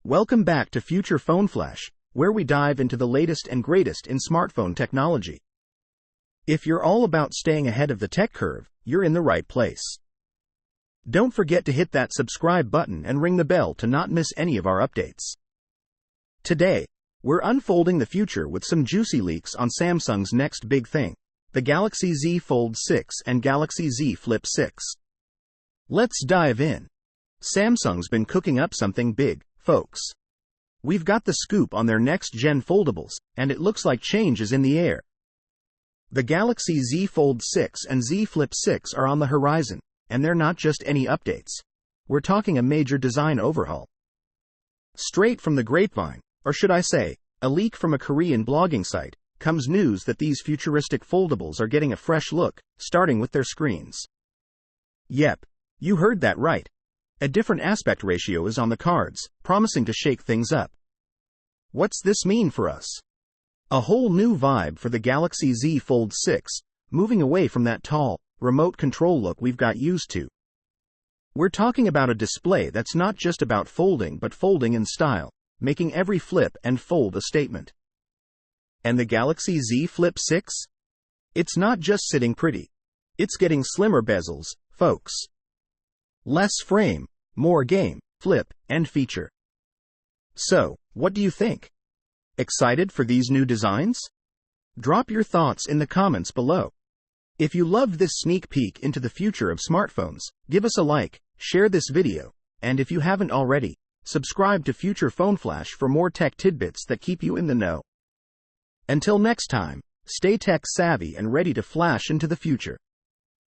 Welcome back to Future Phone Flash, where we dive into the latest and greatest in smartphone technology. If you're all about staying ahead of the tech curve, you're in the right place. Don't forget to hit that subscribe button and ring the bell to not miss any of our updates. Today, we're unfolding the future with some juicy leaks on Samsung's next big thing, the Galaxy Z Fold 6 and Galaxy Z Flip 6. Let's dive in. Samsung's been cooking up something big, folks. We've got the scoop on their next-gen foldables, and it looks like change is in the air. The Galaxy Z Fold 6 and Z Flip 6 are on the horizon, and they're not just any updates. We're talking a major design overhaul. Straight from the grapevine, or should I say, a leak from a Korean blogging site, comes news that these futuristic foldables are getting a fresh look, starting with their screens. Yep, you heard that right. A different aspect ratio is on the cards, promising to shake things up. What's this mean for us? A whole new vibe for the Galaxy Z Fold 6, moving away from that tall, remote control look we've got used to. We're talking about a display that's not just about folding but folding in style, making every flip and fold a statement. And the Galaxy Z Flip 6? It's not just sitting pretty. It's getting slimmer bezels, folks. Less frame, more game, flip, and feature. So, what do you think? Excited for these new designs? Drop your thoughts in the comments below. If you loved this sneak peek into the future of smartphones, give us a like, share this video, and if you haven't already, subscribe to Future Phone Flash for more tech tidbits that keep you in the know. Until next time, stay tech savvy and ready to flash into the future.